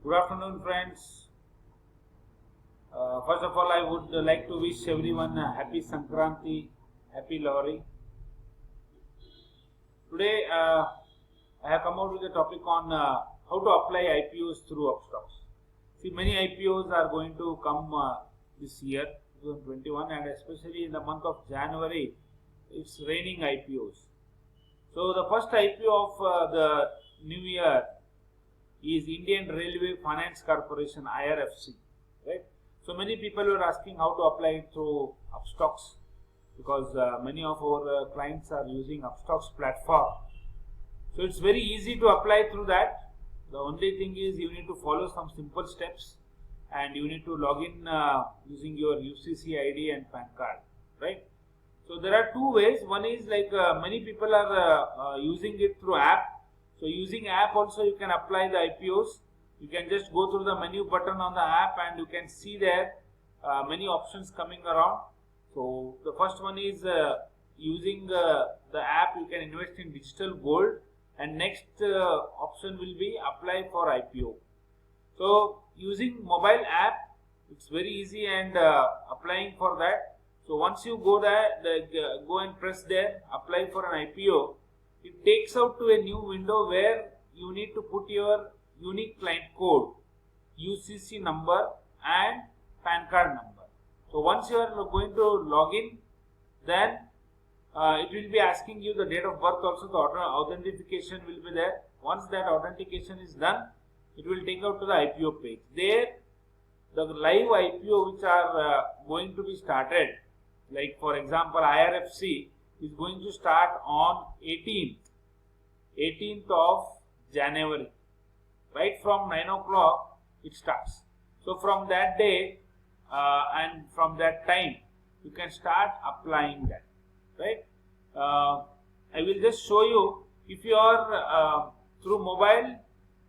Good afternoon, friends. First of all, I would like to wish everyone a happy Sankranti, happy Lohri. Today, I have come out with a topic on how to apply IPOs through Upstocks. See, many IPOs are going to come this year, 2021, and especially in the month of January, it's raining IPOs. So, the first IPO of the new year is Indian Railway Finance Corporation IRFC, right? So many people were asking how to apply it through Upstocks because many of our clients are using Upstocks platform. So it's very easy to apply through that. The only thing is you need to follow some simple steps and you need to log in using your UCC ID and PAN card, right? So there are two ways. One is like many people are using it through app. So using app also you can apply the IPOs. You can just go through the menu button on the app and you can see there many options coming around. So the first one is using the app you can invest in digital gold, and next option will be apply for IPO. So using mobile app, it's very easy and applying for that. So once you go there, go and press there, apply for an IPO. It takes out to a new window where you need to put your unique client code, UCC number and PAN card number. So once you are going to log in, then it will be asking you the date of birth also, the authentication will be there. Once that authentication is done, it will take out to the IPO page. There, the live IPO which are going to be started, like for example IRFC is going to start on 18th of January. Right from 9 o'clock it starts. So from that day and from that time you can start applying that. Right. I will just show you. If you are through mobile,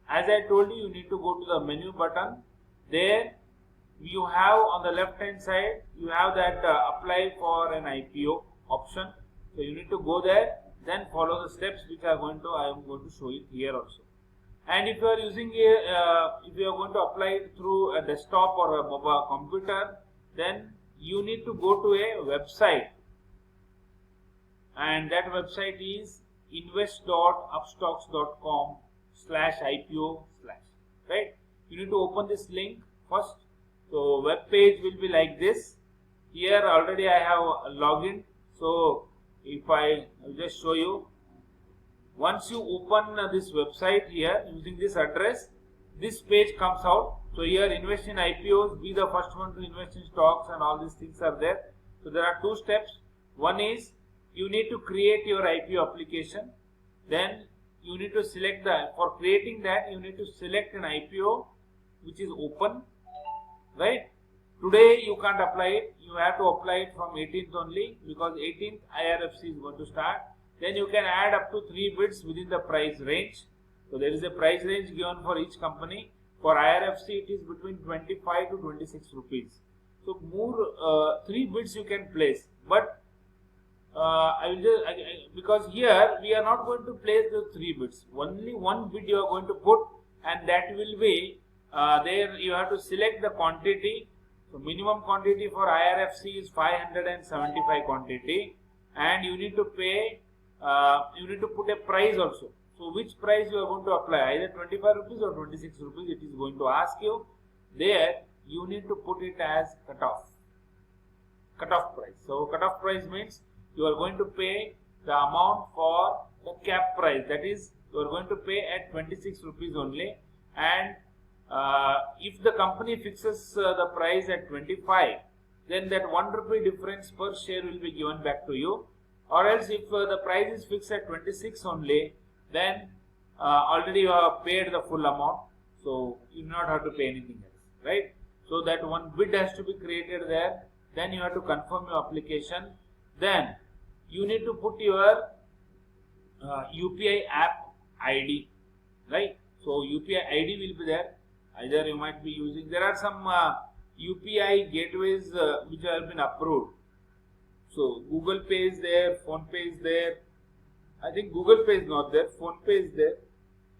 as I told you, you need to go to the menu button. There you have on the left hand side you have that apply for an IPO option. So you need to go there, then follow the steps which I am going to show you here also. And if you are using if you are going to apply it through a desktop or a mobile computer, then you need to go to a website, and that website is invest.upstocks.com/IPO/. Right? You need to open this link first. So web page will be like this. Here already I have logged in. So if I will just show you, once you open this website here using this address, this page comes out. So here invest in IPOs, be the first one to invest in stocks, and all these things are there. So there are two steps. One is you need to create your IPO application. Then you need to select for creating that you need to select an IPO which is open, right? Today you can't apply it, you have to apply it from 18th only, because 18th IRFC is going to start. Then you can add up to 3 bids within the price range. So there is a price range given for each company. For IRFC it is between 25 to 26 rupees. So more 3 bids you can place. But I will just because here we are not going to place the 3 bids. Only one bid you are going to put, and that will be there. You have to select the quantity. So minimum quantity for IRFC is 575 quantity, and you need to pay. You need to put a price also. So which price you are going to apply? Either 25 rupees or 26 rupees. It is going to ask you. There you need to put it as cutoff price. So cutoff price means you are going to pay the amount for the cap price. That is, you are going to pay at 26 rupees only, and if the company fixes the price at 25, then that 1 rupee difference per share will be given back to you. Or else if the price is fixed at 26 only, then already you have paid the full amount, so you do not have to pay anything else, right? So that one bid has to be created there. Then you have to confirm your application. Then you need to put your UPI app ID, right? So UPI ID will be there. Either you might be using, there are some UPI gateways which have been approved. So Google Pay is there, Phone Pay is there. I think Google Pay is not there, Phone Pay is there,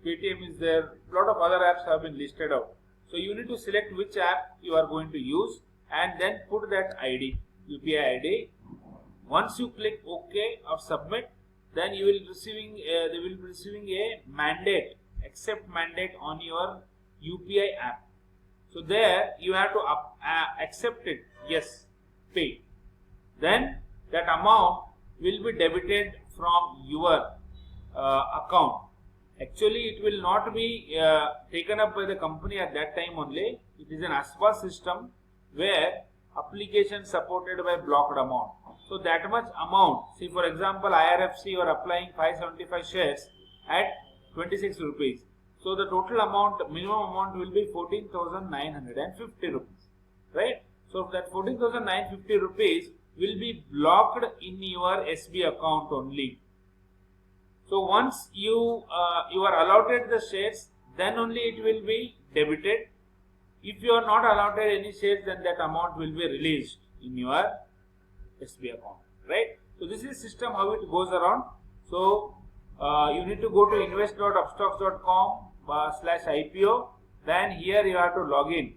Paytm is there. A lot of other apps have been listed out. So you need to select which app you are going to use and then put that ID, UPI ID. Once you click OK or submit, then you will they will be receiving a mandate, accept mandate on your UPI app. So there you have to accept it, yes, pay. Then that amount will be debited from your account. Actually, it will not be taken up by the company at that time only. It is an ASPA system where application supported by blocked amount. So that much amount, see for example IRFC you are applying 575 shares at 26 rupees. So the total amount, minimum amount will be 14,950 rupees, right? So that 14,950 rupees will be blocked in your SB account only. So once you are allotted the shares, then only it will be debited. If you are not allotted any shares, then that amount will be released in your SB account, right? So this is system how it goes around. So you need to go to invest.upstocks.com/IPO. Then here you have to log in.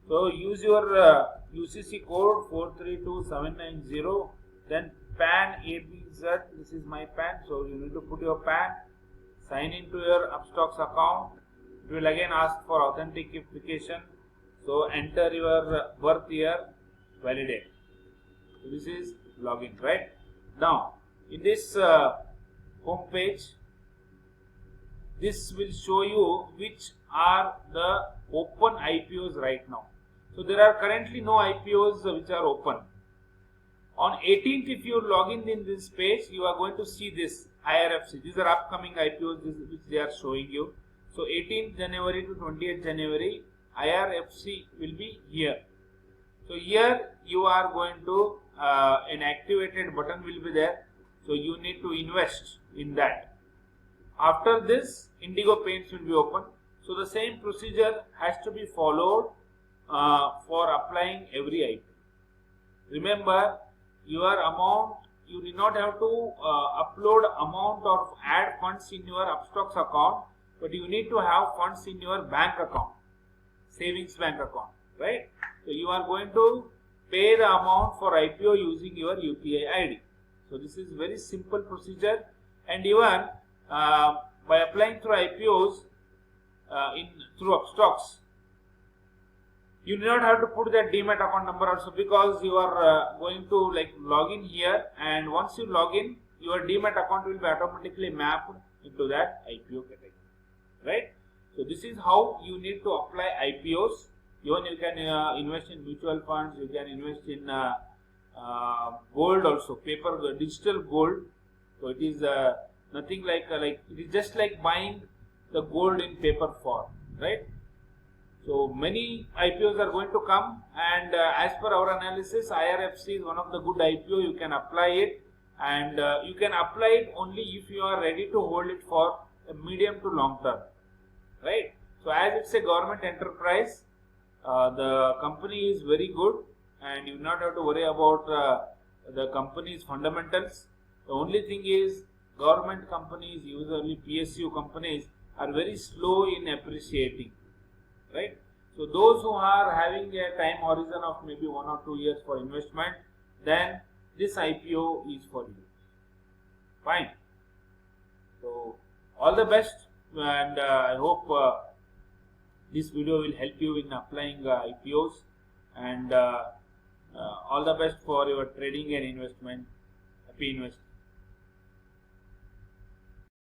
So use your UCC code 432790. Then PAN ABZ. This is my PAN. So you need to put your PAN. Sign into your Upstocks account. It will again ask for authentication. So enter your birth year, validate. So this is login, right? Now in this home page, this will show you which are the open IPOs right now. So there are currently no IPOs which are open. On 18th, if you log in this page, you are going to see this IRFC. These are upcoming IPOs which they are showing you. So 18th January to 20th January, IRFC will be here. So here you are going to an activated button will be there. So you need to invest in that. After this, Indigo Paints will be open. So the same procedure has to be followed for applying every IPO. Remember, your amount, you do not have to upload amount or add funds in your Upstocks account, but you need to have funds in your bank account, savings bank account, right? So you are going to pay the amount for IPO using your UPI ID. So this is very simple procedure, and even by applying through IPOs through Upstocks, you do not have to put that Demat account number also, because you are going to like log in here, and once you log in, your Demat account will be automatically mapped into that IPO category, right? So this is how you need to apply IPOs. Even you can invest in mutual funds, you can invest in gold also, paper, digital gold. So it is nothing like it is just like buying the gold in paper form, right? So many IPOs are going to come, and as per our analysis, IRFC is one of the good IPO. You can apply it, and you can apply it only if you are ready to hold it for a medium to long term, right? So as it's a government enterprise, the company is very good, and you do not have to worry about the company's fundamentals. The only thing is, government companies, usually PSU companies, are very slow in appreciating, right? So those who are having a time horizon of maybe 1 or 2 years for investment, then this IPO is for you. Fine. So all the best, and I hope this video will help you in applying IPOs, and all the best for your trading and investment. Happy investing.